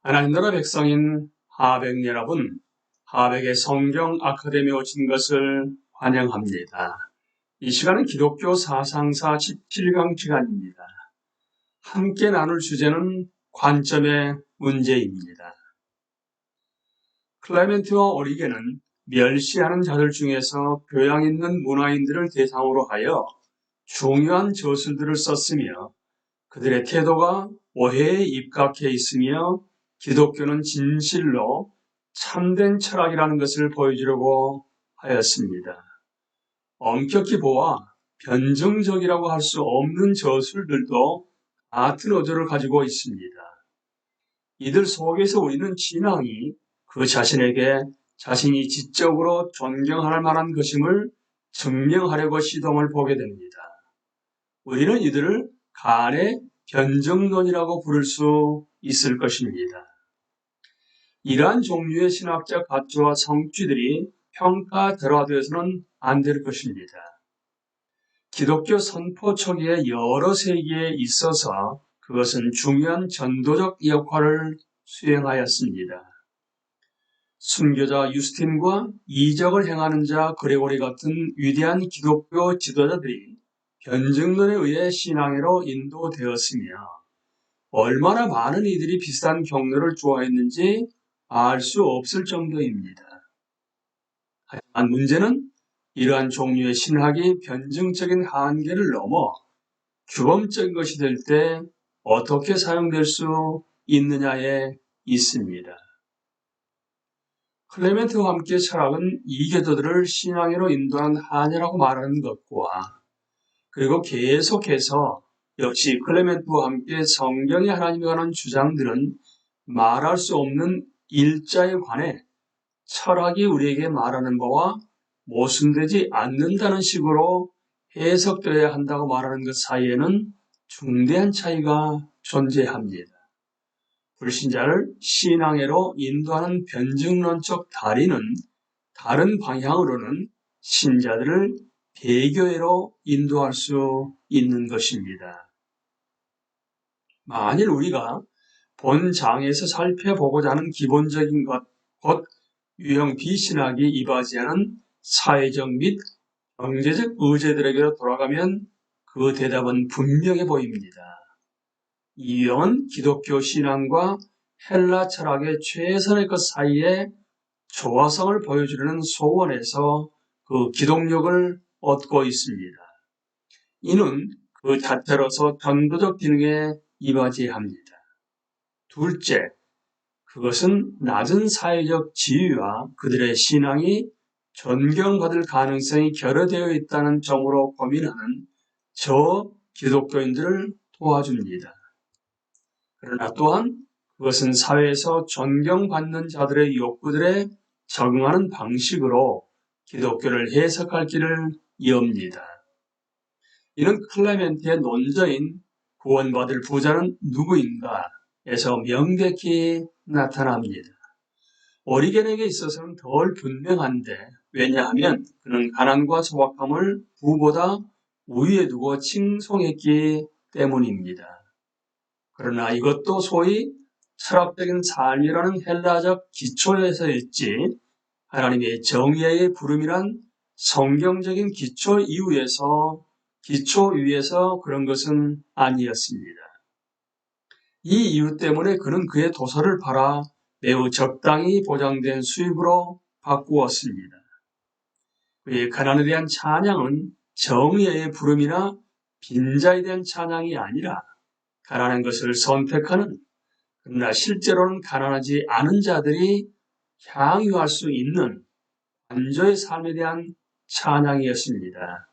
하나님 나라 백성인 하백 여러분, 하백의 성경 아카데미에 오신 것을 환영합니다. 이 시간은 기독교 사상사 17강 시간입니다. 함께 나눌 주제는 관점의 문제입니다. 클레멘트와 오리겐은 멸시하는 자들 중에서 교양 있는 문화인들을 대상으로 하여 중요한 저술들을 썼으며 그들의 태도가 오해에 입각해 있으며 기독교는 진실로 참된 철학이라는 것을 보여주려고 하였습니다. 엄격히 보아 변증적이라고 할 수 없는 저술들도 같은 어조를 가지고 있습니다. 이들 속에서 우리는 신앙이 그 자신에게 자신이 지적으로 존경할 만한 것임을 증명하려고 시dom을 보게 됩니다. 우리는 이들을 간의 변증론이라고 부를 수 있을 것입니다. 이러한 종류의 신학적 가치와 성취들이 평가대로되어서는 안 될 것입니다. 기독교 선포 초기의 여러 세기에 있어서 그것은 중요한 전도적 역할을 수행하였습니다. 순교자 유스틴과 이적을 행하는 자 그레고리 같은 위대한 기독교 지도자들이 변증론에 의해 신앙으로 인도되었으며 얼마나 많은 이들이 비슷한 경로를 좋아했는지 알 수 없을 정도입니다. 하지만 문제는 이러한 종류의 신학이 변증적인 한계를 넘어 규범적인 것이 될 때 어떻게 사용될 수 있느냐에 있습니다. 클레멘트와 함께 철학은 이교도들을 신앙으로 인도하는 하냐라고 말하는 것과 그리고 계속해서 역시 클레멘트와 함께 성경의 하나님에 관한 주장들은 말할 수 없는 일자에 관해 철학이 우리에게 말하는 바와 모순되지 않는다는 식으로 해석되어야 한다고 말하는 것 사이에는 중대한 차이가 존재합니다. 불신자를 신앙으로 인도하는 변증론적 다리는 다른 방향으로는 신자들을 배교회로 인도할 수 있는 것입니다. 만일 우리가 본 장에서 살펴보고자 하는 기본적인 것, 곧 유형 비신학이 이바지하는 사회적 및 경제적 의제들에게로 돌아가면 그 대답은 분명해 보입니다. 이 유형은 기독교 신앙과 헬라 철학의 최선의 것 사이에 조화성을 보여주려는 소원에서 그 기동력을 얻고 있습니다. 이는 그 자체로서 전도적 기능에 이바지합니다. 둘째, 그것은 낮은 사회적 지위와 그들의 신앙이 존경받을 가능성이 결여되어 있다는 점으로 고민하는 저 기독교인들을 도와줍니다. 그러나 또한 그것은 사회에서 존경받는 자들의 욕구들에 적응하는 방식으로 기독교를 해석할 길을 엽니다. 이는 클레멘트의 논저인 구원받을 부자는 누구인가 에서 명백히 나타납니다. 오리겐에게 있어서는 덜 분명한데 왜냐하면 그는 가난과 소박함을 부보다 우위에 두고 칭송했기 때문입니다. 그러나 이것도 소위 철학적인 삶이라는 헬라적 기초에서였지 하나님의 정의의 부름이란 성경적인 기초 위에서 그런 것은 아니었습니다. 이 이유 때문에 그는 그의 도서를 팔아 매우 적당히 보장된 수입으로 바꾸었습니다. 그의 가난에 대한 찬양은 정의의 부름이나 빈자에 대한 찬양이 아니라 가난한 것을 선택하는, 그러나 실제로는 가난하지 않은 자들이 향유할 수 있는 관조의 삶에 대한 찬양이었습니다.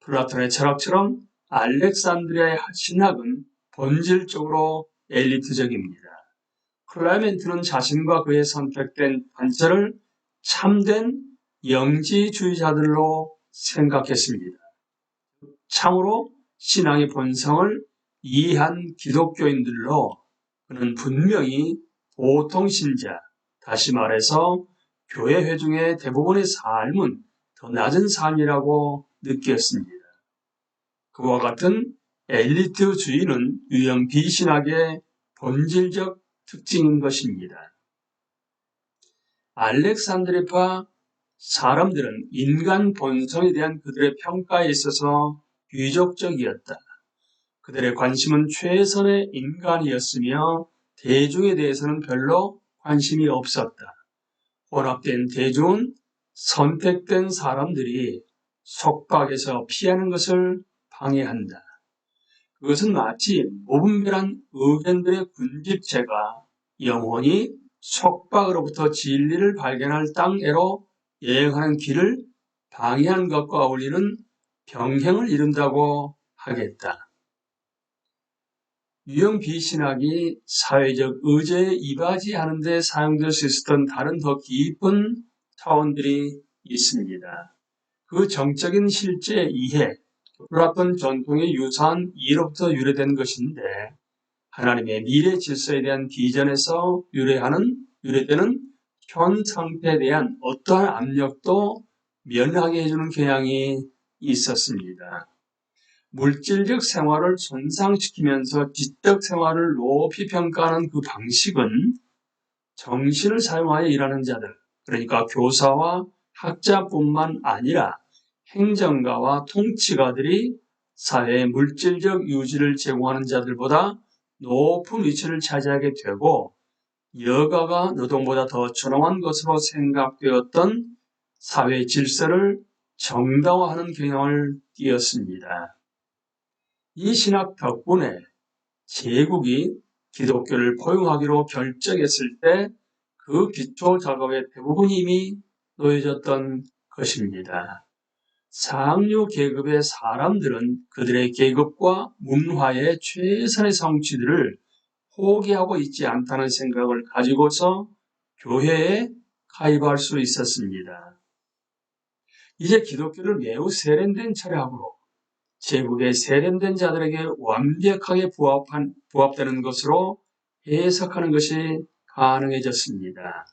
플라톤의 철학처럼 알렉산드리아의 신학은 본질적으로 엘리트적입니다. 클레멘트는 자신과 그의 선택된 관점을 참된 영지주의자들로 생각했습니다. 참으로 신앙의 본성을 이해한 기독교인들로 그는 분명히 보통 신자, 다시 말해서 교회 회중의 대부분의 삶은 더 낮은 삶이라고 느꼈습니다. 그와 같은 엘리트주의는 유형 비신학의 본질적 특징인 것입니다. 알렉산드리파 사람들은 인간 본성에 대한 그들의 평가에 있어서 귀족적이었다. 그들의 관심은 최선의 인간이었으며 대중에 대해서는 별로 관심이 없었다. 혼합된 대중은 선택된 사람들이 속박에서 피하는 것을 방해한다. 그것은 마치 무분별한 의견들의 군집체가 영혼이 속박으로부터 진리를 발견할 땅에로 여행하는 길을 방해한 것과 어울리는 병행을 이룬다고 하겠다. 유형 비신학이 사회적 의제에 이바지하는 데 사용될 수 있었던 다른 더 깊은 차원들이 있습니다. 그 정적인 실제 이해, 플라톤 전통의 유사한 이로부터 유래된 것인데 하나님의 미래 질서에 대한 비전에서 유래되는 현 상태에 대한 어떠한 압력도 면하게 해주는 경향이 있었습니다. 물질적 생활을 손상시키면서 지적 생활을 높이 평가하는 그 방식은 정신을 사용하여 일하는 자들, 그러니까 교사와 학자뿐만 아니라 행정가와 통치가들이 사회의 물질적 유지를 제공하는 자들보다 높은 위치를 차지하게 되고 여가가 노동보다 더 존엄한 것으로 생각되었던 사회 질서를 정당화하는 경향을 띄었습니다. 이 신학 덕분에 제국이 기독교를 포용하기로 결정했을 때 그 기초 작업의 대부분이 이미 놓여졌던 것입니다. 상류 계급의 사람들은 그들의 계급과 문화의 최선의 성취들을 포기하고 있지 않다는 생각을 가지고서 교회에 가입할 수 있었습니다. 이제 기독교를 매우 세련된 철학으로 제국의 세련된 자들에게 완벽하게 부합되는 것으로 해석하는 것이 가능해졌습니다.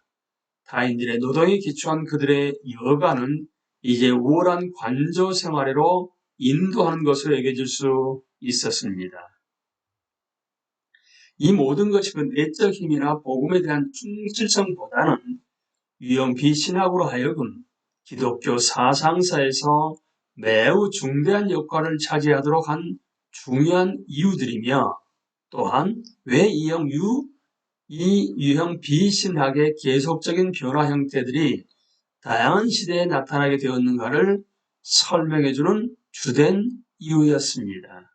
타인들의 노동에 기초한 그들의 여가는 이제 우월한 관조 생활로 인도하는 것으로 여겨질 수 있었습니다. 이 모든 것이 그 내적 힘이나 복음에 대한 충실성보다는 유형 비신학으로 하여금 기독교 사상사에서 매우 중대한 역할을 차지하도록 한 중요한 이유들이며 또한 왜 이 유형 비신학의 계속적인 변화 형태들이 다양한 시대에 나타나게 되었는가를 설명해주는 주된 이유였습니다.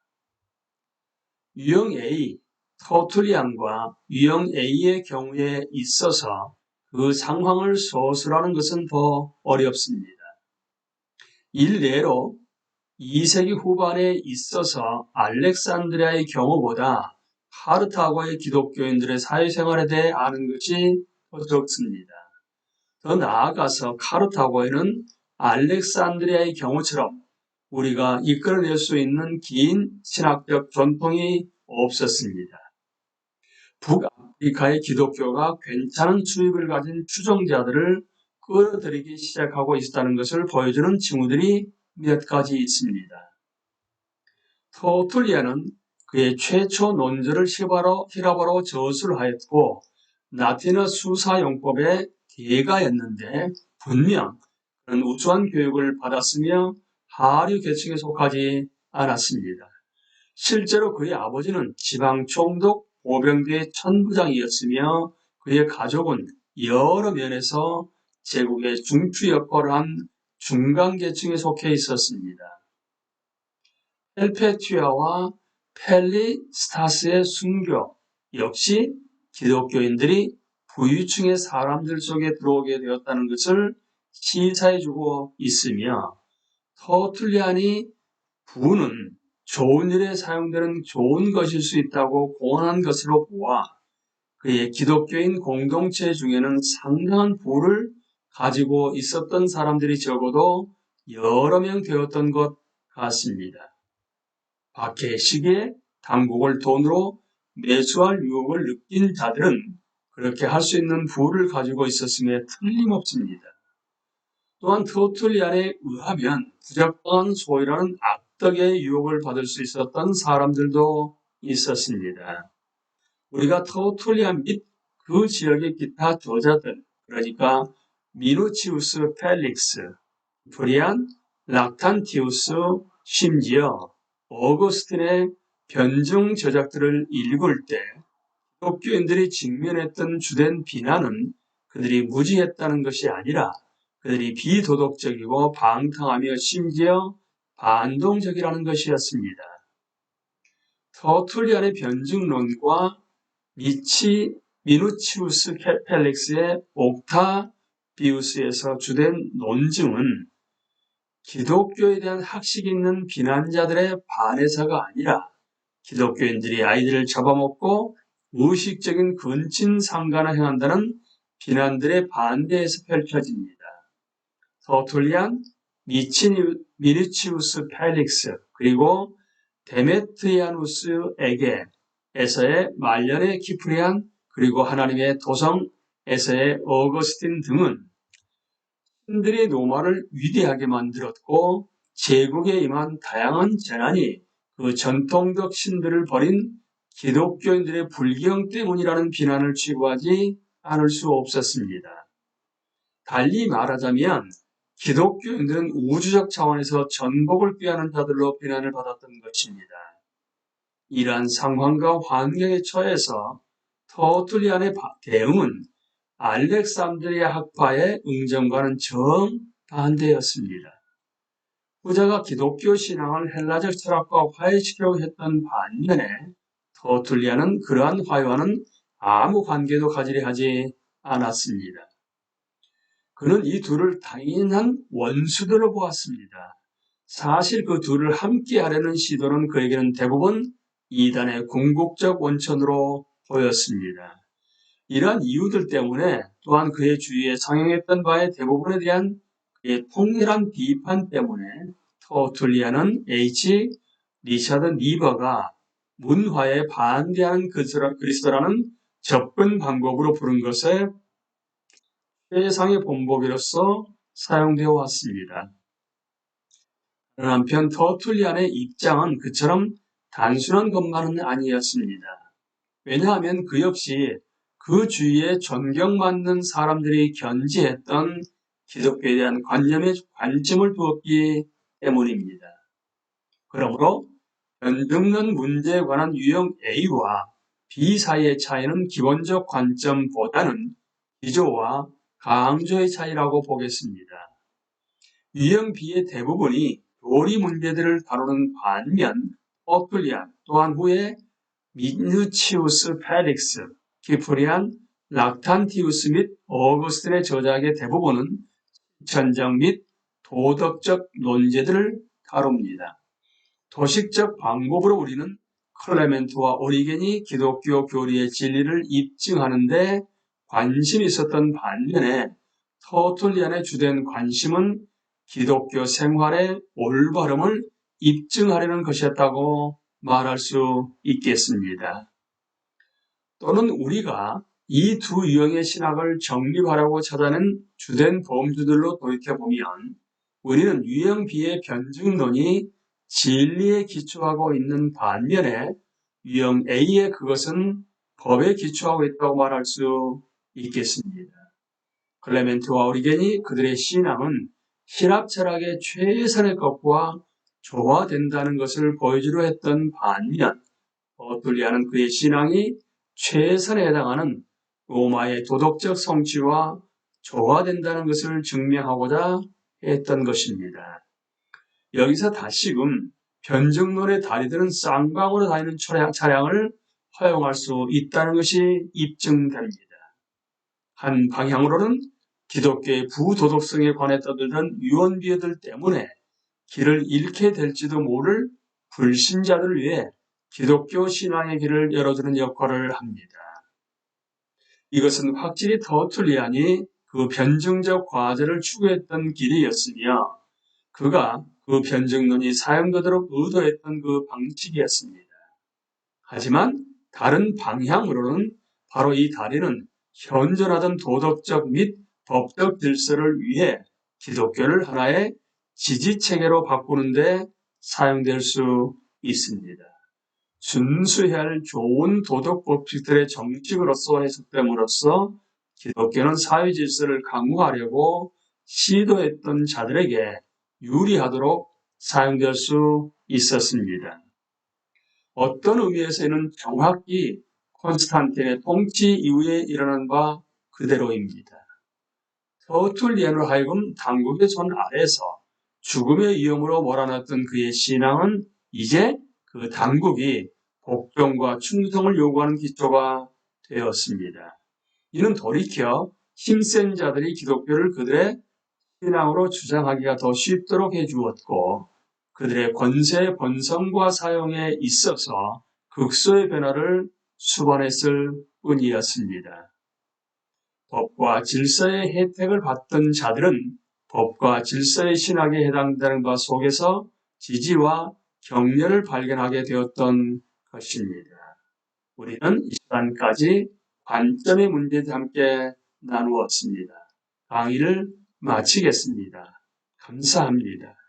유형 A, 터툴리안과 유형 A의 경우에 있어서 그 상황을 서술하는 것은 더 어렵습니다. 일례로 2세기 후반에 있어서 알렉산드리아의 경우보다 카르타고의 기독교인들의 사회생활에 대해 아는 것이 더 적습니다. 더 나아가서 카르타고에는 알렉산드리아의 경우처럼 우리가 이끌어낼 수 있는 긴 신학적 전통이 없었습니다. 북아프리카의 기독교가 괜찮은 주입을 가진 추종자들을 끌어들이기 시작하고 있다는 것을 보여주는 징후들이 몇 가지 있습니다. 터툴리안은 그의 최초 논절을 히라바로 저술을 하였고 라틴어 수사용법의 대가였는데 분명 그는 우수한 교육을 받았으며 하류 계층에 속하지 않았습니다. 실제로 그의 아버지는 지방 총독 보병대의 천부장이었으며 그의 가족은 여러 면에서 제국의 중추 역할을 한 중간 계층에 속해 있었습니다. 헬페티아와 펠리스타스의 순교 역시 기독교인들이 부유층의 사람들 속에 들어오게 되었다는 것을 시사해주고 있으며 터툴리안이 부는 좋은 일에 사용되는 좋은 것일 수 있다고 공언한 것으로 보아 그의 기독교인 공동체 중에는 상당한 부를 가지고 있었던 사람들이 적어도 여러 명 되었던 것 같습니다. 박해 시기에 당국을 돈으로 매수할 유혹을 느낀 자들은 그렇게 할 수 있는 부를 가지고 있었음에 틀림없습니다. 또한 터툴리안에 의하면 부적당한 소유라는 악덕의 유혹을 받을 수 있었던 사람들도 있었습니다. 우리가 터툴리안 및 그 지역의 기타 저자들, 그러니까 미누치우스 펠릭스, 프리안, 락탄티우스, 심지어 어거스틴의 변증 저작들을 읽을 때 기독교인들이 직면했던 주된 비난은 그들이 무지했다는 것이 아니라 그들이 비도덕적이고 방탕하며 심지어 반동적이라는 것이었습니다. 터툴리안의 변증론과 미누치우스 펠릭스의 옥타비우스에서 주된 논증은 기독교에 대한 학식 있는 비난자들의 반해사가 아니라 기독교인들이 아이들을 잡아먹고 무의식적인 근친상간을 행한다는 비난들의 반대에서 펼쳐집니다. 터툴리안, 미누치우스 펠릭스, 그리고 데메트리아누스에게에서의 말년의 키프리안, 그리고 하나님의 도성에서의 어거스틴 등은 신들이 로마를 위대하게 만들었고 제국에 임한 다양한 재난이 그 전통적 신들을 버린 기독교인들의 불경 때문이라는 비난을 취구하지 않을 수 없었습니다. 달리 말하자면 기독교인들은 우주적 차원에서 전복을 꾀하는 자들로 비난을 받았던 것입니다. 이러한 상황과 환경에 처해서 터툴리안의 대응은 알렉산드리아 학파의 응정과는 정반대였습니다. 후자가 기독교 신앙을 헬라적 철학과 화해시키려고 했던 반면에 터툴리안은 그러한 화해와는 아무 관계도 가지려 하지 않았습니다. 그는 이 둘을 당연한 원수들로 보았습니다. 사실 그 둘을 함께 하려는 시도는 그에게는 대부분 이단의 궁극적 원천으로 보였습니다. 이러한 이유들 때문에 또한 그의 주위에 상행했던 바의 대부분에 대한 그의 통렬한 비판 때문에 터툴리안은 리차드 니버가 문화에 반대하는 그리스도라는 접근 방법으로 부른 것에 최상의 본보기로서 사용되어 왔습니다. 한편 터툴리안의 입장은 그처럼 단순한 것만은 아니었습니다. 왜냐하면 그 역시 그 주위에 존경받는 사람들이 견지했던 기독교에 대한 관념에 관점을 두었기 때문입니다. 그러므로 변증론 문제에 관한 유형 A와 B 사이의 차이는 기본적 관점보다는 기조와 강조의 차이라고 보겠습니다. 유형 B의 대부분이 교리 문제들을 다루는 반면 터툴리안 또한 후에 미누치우스 펠릭스, 키프리안, 락탄티우스 및 어거스틴의 저작의 대부분은 천정 및 도덕적 논제들을 다룹니다. 도식적 방법으로 우리는 클레멘트와 오리겐이 기독교 교리의 진리를 입증하는데 관심이 있었던 반면에 터툴리안의 주된 관심은 기독교 생활의 올바름을 입증하려는 것이었다고 말할 수 있겠습니다. 또는 우리가 이 두 유형의 신학을 정립하라고 찾아낸 주된 범주들로 돌이켜보면 우리는 유형 B의 변증론이 진리에 기초하고 있는 반면에 유형 A의 그것은 법에 기초하고 있다고 말할 수 있겠습니다. 클레멘트와 오리겐이 그들의 신앙은 신학 철학의 최선의 것과 조화된다는 것을 보여주려 했던 반면 터툴리안은 그의 신앙이 최선에 해당하는 로마의 도덕적 성취와 조화된다는 것을 증명하고자 했던 것입니다. 여기서 다시금 변증론의 다리들은 쌍방으로 다니는 차량을 허용할 수 있다는 것이 입증됩니다. 한 방향으로는 기독교의 부도덕성에 관해 떠들던 유언비어들 때문에 길을 잃게 될지도 모를 불신자들을 위해 기독교 신앙의 길을 열어주는 역할을 합니다. 이것은 확실히 터툴리안이 그 변증적 과제를 추구했던 길이었으며 그가 그 변증론이 사용되도록 의도했던 그 방식이었습니다. 하지만 다른 방향으로는 바로 이 다리는 현존하던 도덕적 및 법적 질서를 위해 기독교를 하나의 지지체계로 바꾸는 데 사용될 수 있습니다. 준수해야 할 좋은 도덕 법칙들의 정식으로서 해석됨으로써 기독교는 사회 질서를 강구하려고 시도했던 자들에게 유리하도록 사용될 수 있었습니다. 어떤 의미에서는 정확히 콘스탄틴의 통치 이후에 일어난 바 그대로입니다. 터툴리안으로 하여금 당국의 손 아래서 죽음의 위험으로 몰아넣었던 그의 신앙은 이제 그 당국이 복종과 충성을 요구하는 기초가 되었습니다. 이는 돌이켜 힘센 자들이 기독교를 그들의 신앙으로 주장하기가 더 쉽도록 해주었고 그들의 권세, 번성과 사용에 있어서 극소의 변화를 수반했을 뿐이었습니다. 법과 질서의 혜택을 받던 자들은 법과 질서의 신학에 해당되는 바 속에서 지지와 격려를 발견하게 되었던 것입니다. 우리는 이 시간까지 관점의 문제에 함께 나누었습니다. 강의를 마치겠습니다. 감사합니다.